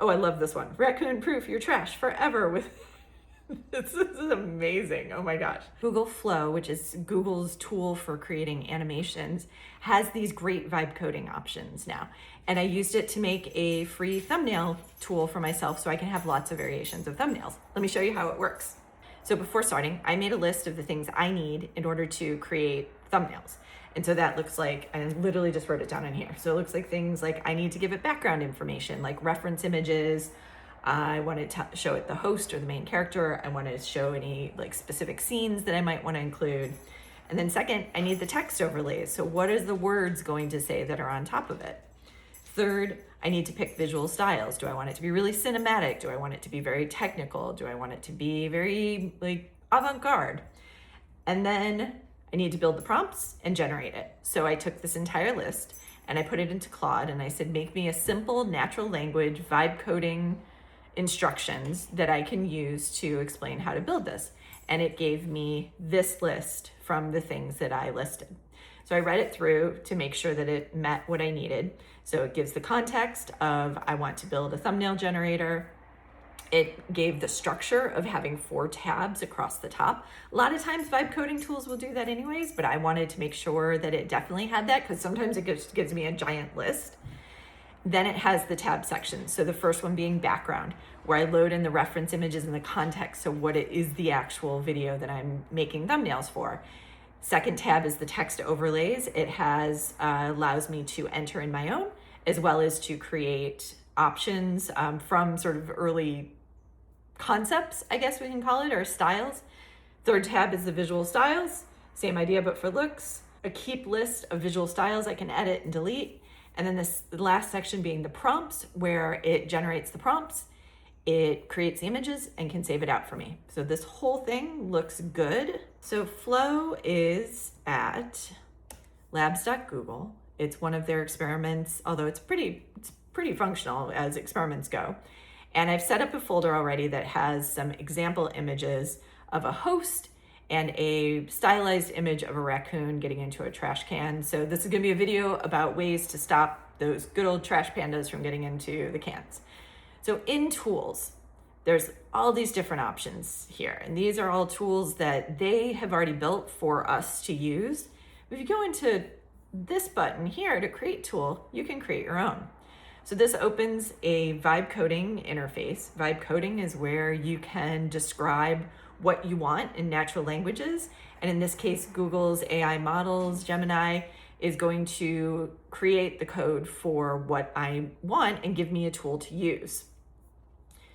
Oh, I love this one. Raccoon proof your trash forever with this is amazing. Oh my gosh. Google Flow, which is Google's tool for creating animations, has these great vibe coding options now. And I used it to make a free thumbnail tool for myself so I can have lots of variations of thumbnails. Let me show you how it works. So before starting, I made a list of the things I need in order to create thumbnails. And so that looks like, I literally just wrote it down in here. So it looks like things like I need to give it background information, like reference images. I want to show it the host or the main character. I want to show any like specific scenes that I might want to include. And then second, I need the text overlays. So what is the words going to say that are on top of it? Third, I need to pick visual styles. Do I want it to be really cinematic? Do I want it to be very technical? Do I want it to be very like avant-garde? And then I need to build the prompts and generate it. So I took this entire list and I put it into Claude and I said, make me a simple natural language vibe coding instructions that I can use to explain how to build this. And it gave me this list from the things that I listed. So I read it through to make sure that it met what I needed. So it gives the context of I want to build a thumbnail generator. It gave the structure of having 4 tabs across the top. A lot of times vibe coding tools will do that anyways, but I wanted to make sure that it definitely had that because sometimes it gives me a giant list. Then it has the tab sections. So the first one being background, where I load in the reference images and the context. So what it is the actual video that I'm making thumbnails for. Second tab is the text overlays. It has allows me to enter in my own, as well as to create options from sort of early concepts, I guess we can call it, or styles. Third tab is the visual styles. Same idea, but for looks. A keep list of visual styles I can edit and delete. And then the last section being the prompts, where it generates the prompts, it creates the images and can save it out for me. So this whole thing looks good. So Flow is at labs.google. It's one of their experiments, although it's pretty functional as experiments go. And I've set up a folder already that has some example images of a host and a stylized image of a raccoon getting into a trash can. So this is gonna be a video about ways to stop those good old trash pandas from getting into the cans. So in tools, there's all these different options here. And these are all tools that they have already built for us to use. If you go into this button here to create tool, you can create your own. So this opens a vibe coding interface. Vibe coding is where you can describe what you want in natural languages. And in this case, Google's AI models, Gemini, is going to create the code for what I want and give me a tool to use.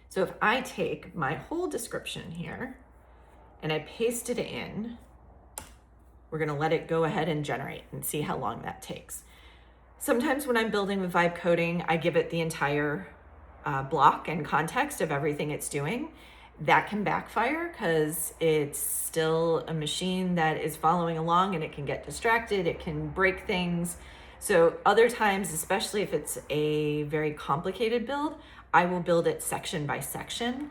So if I take my whole description here and I paste it in, we're gonna let it go ahead and generate and see how long that takes. Sometimes when I'm building with vibe coding, I give it the entire block and context of everything it's doing. That can backfire because it's still a machine that is following along and it can get distracted, it can break things. So other times, especially if it's a very complicated build, I will build it section by section.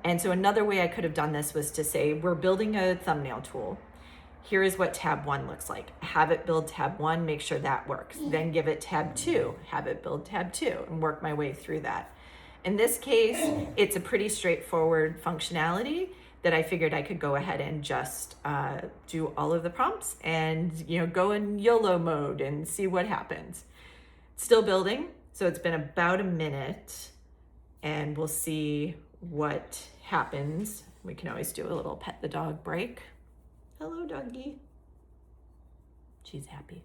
And so another way I could have done this was to say, we're building a thumbnail tool. Here is what tab 1 looks like. Have it build tab 1, make sure that works. Then give it tab 2, have it build tab 2, and work my way through that. In this case, it's a pretty straightforward functionality that I figured I could go ahead and just do all of the prompts and go in YOLO mode and see what happens. It's still building, so it's been about a minute, and we'll see what happens. We can always do a little pet the dog break. Hello, doggy. She's happy.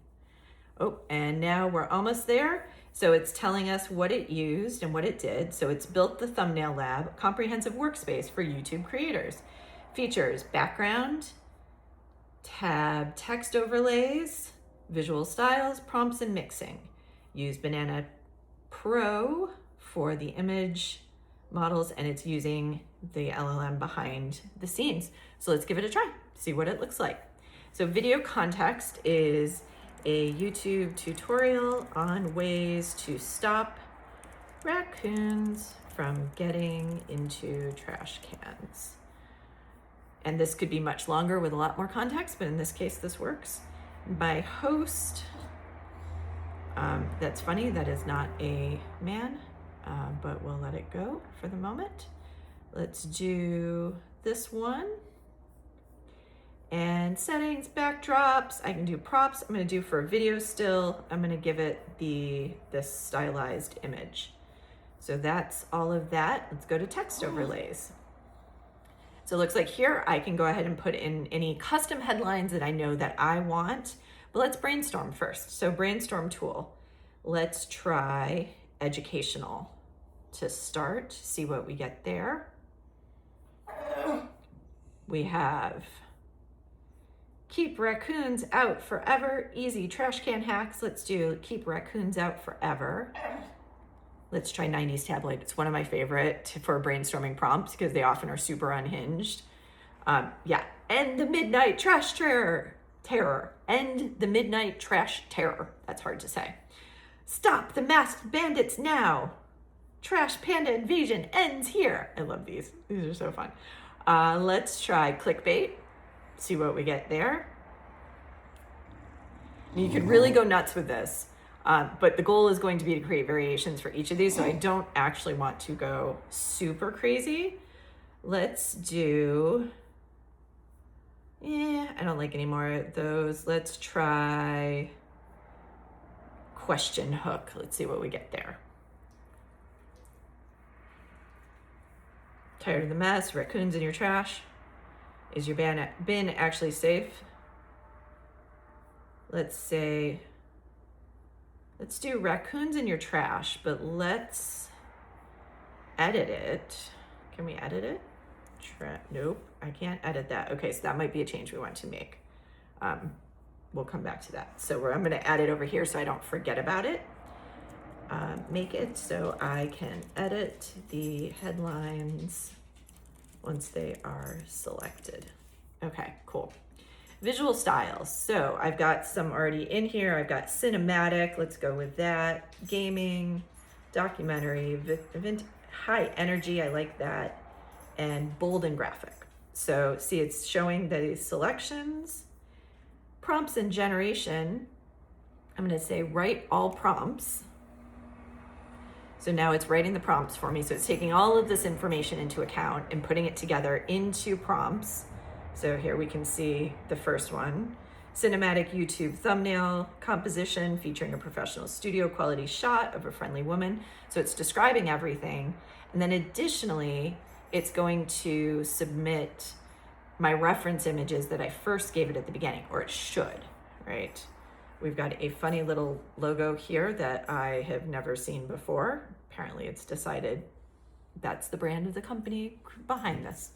Oh, and now we're almost there. So it's telling us what it used and what it did. So it's built the Thumbnail Lab, comprehensive workspace for YouTube creators. Features: background, tab text overlays, visual styles, prompts, and mixing. Use Banana Pro for the image models, and it's using the LLM behind the scenes. So let's give it a try, see what it looks like. So video context is a YouTube tutorial on ways to stop raccoons from getting into trash cans. And this could be much longer with a lot more context, but in this case, this works. My host, that's funny, that is not a man. but we'll let it go for the moment. Let's do this one. And settings, backdrops, I can do props. I'm gonna do for a video still. I'm gonna give it this stylized image. So that's all of that. Let's go to text overlays. So it looks like here I can go ahead and put in any custom headlines that I know that I want, but let's brainstorm first. So brainstorm tool, let's try educational to start, see what we get there. We have keep raccoons out forever, easy trash can hacks. Let's do keep raccoons out forever. Let's try 90s tabloid. It's one of my favorite for brainstorming prompts because they often are super unhinged. Yeah, end the midnight trash terror. End the midnight trash terror. That's hard to say. Stop the masked bandits now. Trash panda invasion ends here. I love these. These are so fun. Let's try clickbait. See what we get there. You could really go nuts with this. But the goal is going to be to create variations for each of these, so I don't actually want to go super crazy. Let's do, I don't like any more of those. Let's try question hook. Let's see what we get there. Tired of the mess, raccoons in your trash. Is your bin actually safe? Let's say, let's do raccoons in your trash, but let's edit it. Can we edit it? Nope, I can't edit that. Okay, so that might be a change we want to make. We'll come back to that. So I'm gonna add it over here so I don't forget about it. Make it so I can edit the headlines once they are selected. Okay, cool. Visual styles. So I've got some already in here. I've got cinematic, let's go with that. Gaming, documentary, high energy, I like that. And bold and graphic. So see, it's showing these selections, prompts and generation. I'm gonna say write all prompts. So now it's writing the prompts for me. So it's taking all of this information into account and putting it together into prompts. So here we can see the first one, cinematic YouTube thumbnail composition featuring a professional studio quality shot of a friendly woman. So it's describing everything. And then additionally, it's going to submit my reference images that I first gave it at the beginning, or it should, right? We've got a funny little logo here that I have never seen before. Apparently it's decided that's the brand of the company behind this.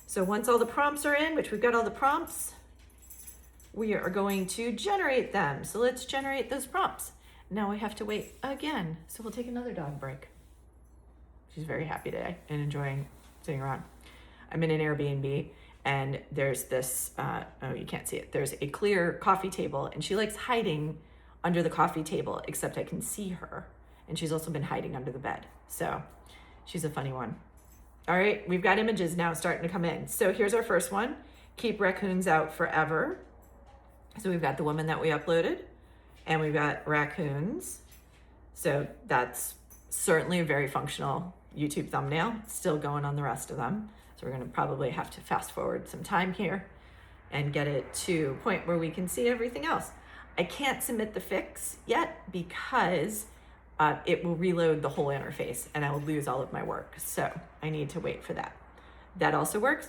So once all the prompts are in, which we've got all the prompts, we are going to generate them. So let's generate those prompts. Now we have to wait again. So we'll take another dog break. She's very happy today and enjoying sitting around. I'm in an Airbnb and there's this, oh, you can't see it. There's a clear coffee table and she likes hiding under the coffee table, except I can see her. And she's also been hiding under the bed. So she's a funny one. All right, we've got images now starting to come in. So here's our first one, keep raccoons out forever. So we've got the woman that we uploaded and we've got raccoons. So that's certainly a very functional YouTube thumbnail. It's still going on the rest of them. So we're gonna probably have to fast forward some time here and get it to a point where we can see everything else. I can't submit the fix yet because it will reload the whole interface and I will lose all of my work. So I need to wait for that. That also works.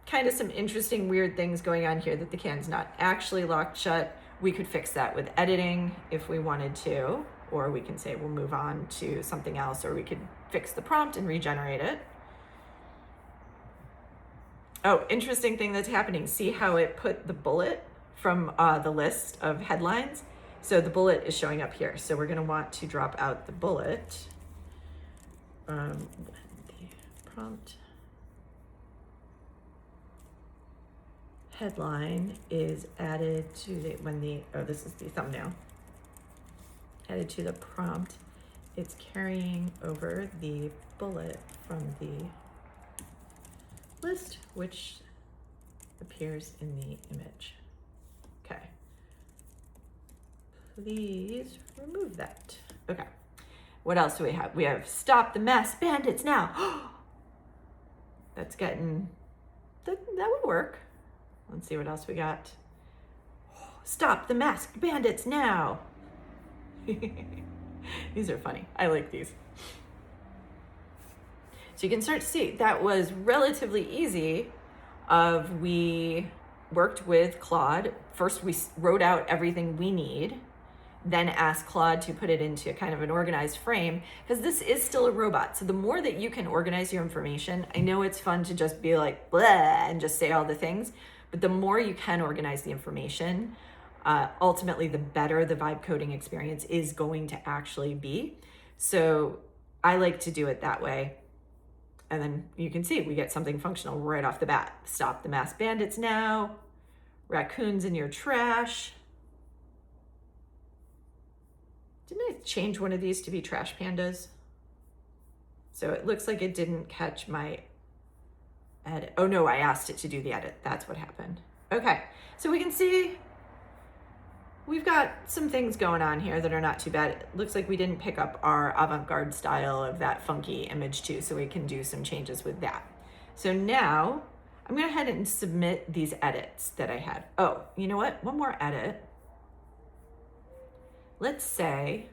Kind of some interesting weird things going on here that the can's not actually locked shut. We could fix that with editing if we wanted to, or we can say we'll move on to something else, or we could fix the prompt and regenerate it. Oh, interesting thing that's happening. See how it put the bullet from the list of headlines? So the bullet is showing up here. So we're gonna want to drop out the bullet. The prompt headline is added to the, oh, this is the thumbnail. Added to the prompt. It's carrying over the bullet from the list, which appears in the image. Okay. Please remove that. Okay. What else do we have? We have stop the masked bandits now. That's getting, that would work. Let's see what else we got. Stop the masked bandits now. These are funny. I like these. So you can start to see that was relatively easy. We worked with Claude. First, we wrote out everything we need, then asked Claude to put it into kind of an organized frame, because this is still a robot. So the more that you can organize your information, I know it's fun to just be like, blah, and just say all the things, but the more you can organize the information, ultimately the better the vibe coding experience is going to actually be. So I like to do it that way. And then you can see we get something functional right off the bat. Stop the masked bandits now. Raccoons in your trash. Didn't I change one of these to be trash pandas? So it looks like it didn't catch my edit. Oh no, I asked it to do the edit. That's what happened. Okay, so we can see we've got some things going on here that are not too bad. It looks like we didn't pick up our avant-garde style of that funky image too, so we can do some changes with that. So now I'm gonna go ahead and submit these edits that I had. Oh, you know what? One more edit. Let's say,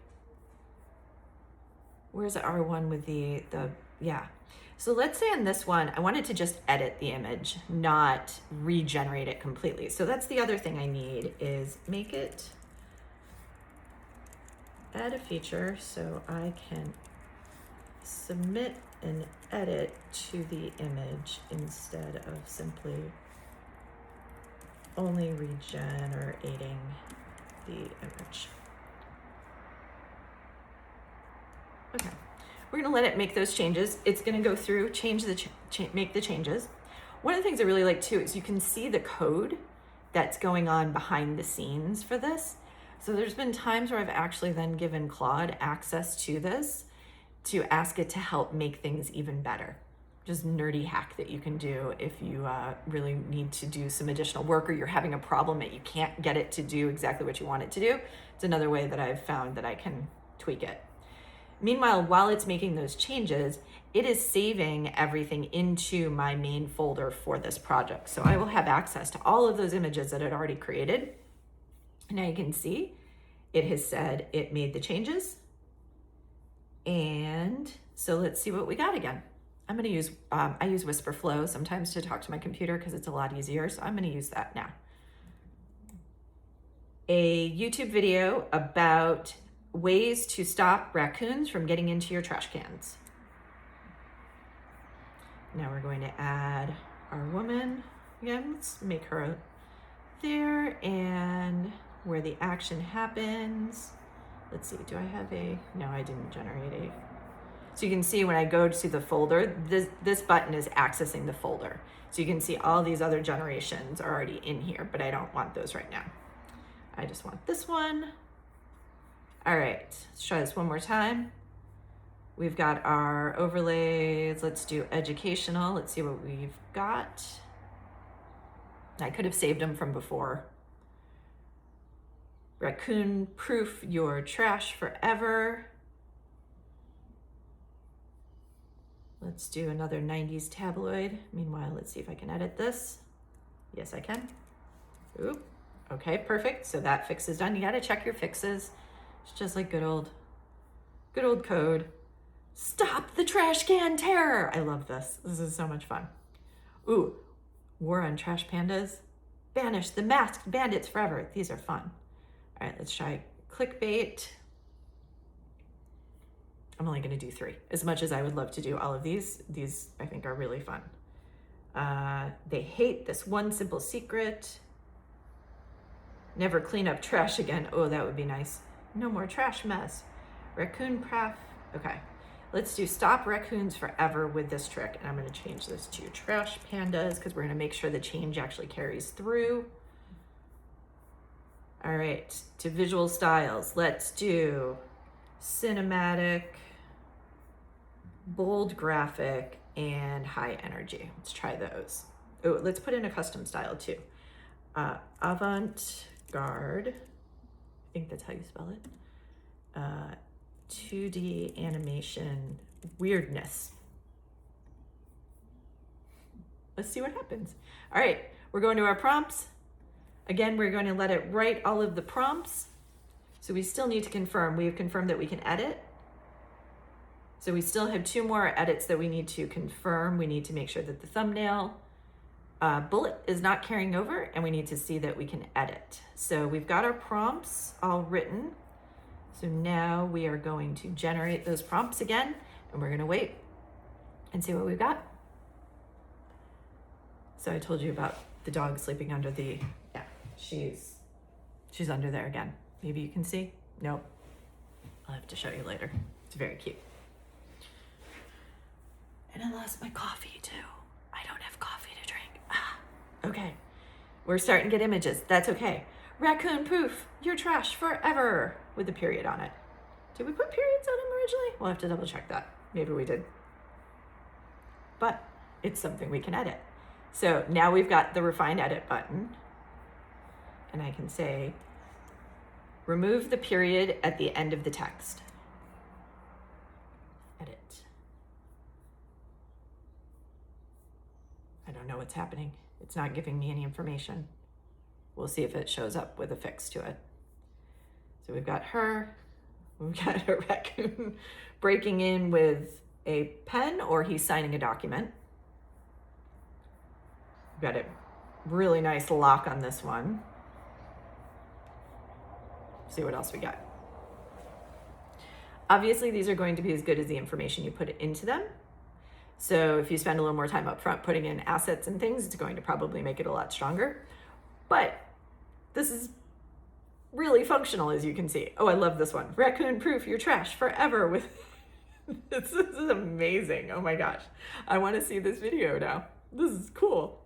where's our one with the yeah. So let's say on this one, I wanted to just edit the image, not regenerate it completely. So that's the other thing I need is make it, add a feature so I can submit an edit to the image instead of simply only regenerating the image. Okay. We're gonna let it make those changes. It's gonna go through, make the changes. One of the things I really like too is you can see the code that's going on behind the scenes for this. So there's been times where I've actually then given Claude access to this to ask it to help make things even better. Just nerdy hack that you can do if you really need to do some additional work or you're having a problem that you can't get it to do exactly what you want it to do. It's another way that I've found that I can tweak it. Meanwhile, while it's making those changes, it is saving everything into my main folder for this project. So I will have access to all of those images that it already created. Now you can see it has said it made the changes. And so let's see what we got again. I'm gonna use, I use Whisper Flow sometimes to talk to my computer because it's a lot easier. So I'm gonna use that now. A YouTube video about ways to stop raccoons from getting into your trash cans. Now we're going to add our woman again. Let's make her there, and where the action happens. Let's see, do I have a, no, I didn't generate a. So you can see when I go to the folder, this button is accessing the folder. So you can see all these other generations are already in here, but I don't want those right now. I just want this one. All right, let's try this one more time. We've got our overlays. Let's do educational. Let's see what we've got. I could have saved them from before. Raccoon proof your trash forever. Let's do another 90s tabloid. Meanwhile, let's see if I can edit this. Yes, I can. Oop. Okay, perfect. So that fix is done. You gotta check your fixes. It's just like good old code. Stop the trash can terror. I love this. This is so much fun. Ooh, war on trash pandas. Banish the masked bandits forever. These are fun. All right, let's try clickbait. I'm only gonna do 3. As much as I would love to do all of these I think are really fun. They hate this one simple secret. Never clean up trash again. Oh, that would be nice. No more trash mess. Raccoon pref. Okay, let's do stop raccoons forever with this trick. And I'm gonna change this to trash pandas because we're gonna make sure the change actually carries through. All right, to visual styles, let's do cinematic, bold graphic, and high energy. Let's try those. Oh, let's put in a custom style too. Avant-garde, I think that's how you spell it. 2D animation weirdness. Let's see what happens. All right, we're going to our prompts. Again, we're going to let it write all of the prompts. So we still need to confirm. We have confirmed that we can edit. So we still have 2 more edits that we need to confirm. We need to make sure that the thumbnail bullet is not carrying over, and we need to see that we can edit. So we've got our prompts all written. So now we are going to generate those prompts again, and we're gonna wait and see what we've got. So I told you about the dog sleeping under the, yeah, she's under there again. Maybe you can see? Nope. I'll have to show you later. It's very cute. And I lost my coffee too. I don't have coffee to drink. Okay. We're starting to get images. That's okay. Raccoon proof, your trash forever, with a period on it. Did we put periods on them originally? We'll have to double check that. Maybe we did. But it's something we can edit. So now we've got the refine edit button. And I can say, remove the period at the end of the text. Edit. I don't know what's happening. It's not giving me any information. We'll see if it shows up with a fix to it. So we've got her, we've got a raccoon breaking in with a pen, or he's signing a document. We've got a really nice lock on this one. See what else we got. Obviously, these are going to be as good as the information you put into them. So if you spend a little more time up front putting in assets and things, it's going to probably make it a lot stronger. But this is really functional, as you can see. Oh, I love this one. Raccoon proof your trash forever with, this is amazing. Oh my gosh. I want to see this video now. This is cool.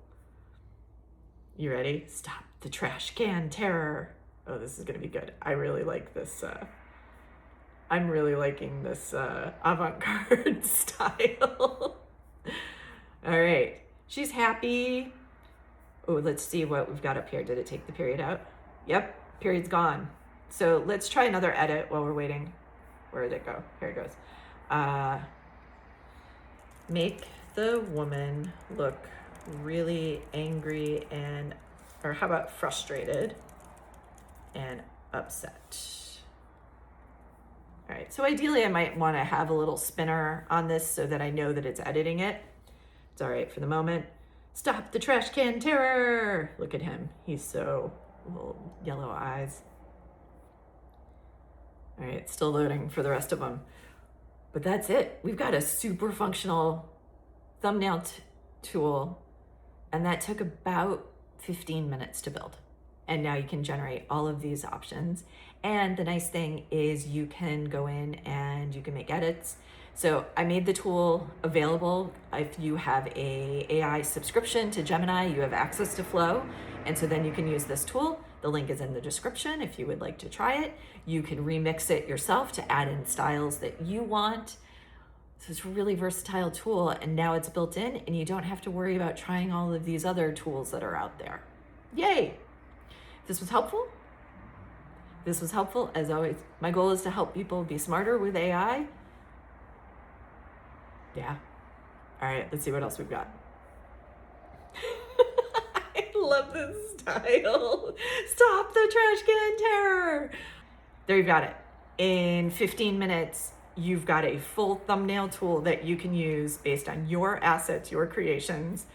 You ready? Stop the trash can terror. Oh, this is going to be good. I really like this. I'm really liking this avant-garde style. All right. She's happy. Oh, let's see what we've got up here. Did it take the period out? Yep, period's gone. So let's try another edit while we're waiting. Where did it go? Here it goes. Make the woman look really angry and, or how about frustrated and upset. All right, so ideally I might want to have a little spinner on this so that I know that it's editing it. It's all right for the moment. Stop the trash can terror. Look at him. He's so little yellow eyes. All right, still loading for the rest of them. But that's it. We've got a super functional thumbnail tool, and that took about 15 minutes to build. And now you can generate all of these options. And the nice thing is you can go in and you can make edits. So I made the tool available. If you have a AI subscription to Gemini, you have access to Flow. And so then you can use this tool. The link is in the description if you would like to try it. You can remix it yourself to add in styles that you want. So it's a really versatile tool, and now it's built in and you don't have to worry about trying all of these other tools that are out there. Yay! If this was helpful, as always, my goal is to help people be smarter with AI. Yeah. All right, let's see what else we've got. I love this style. Stop the trash can terror. There you've got it. In 15 minutes, you've got a full thumbnail tool that you can use based on your assets, your creations,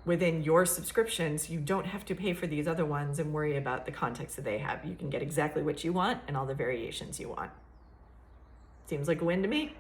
within your subscriptions. You don't have to pay for these other ones and worry about the context that they have. You can get exactly what you want and all the variations you want. Seems like a win to me.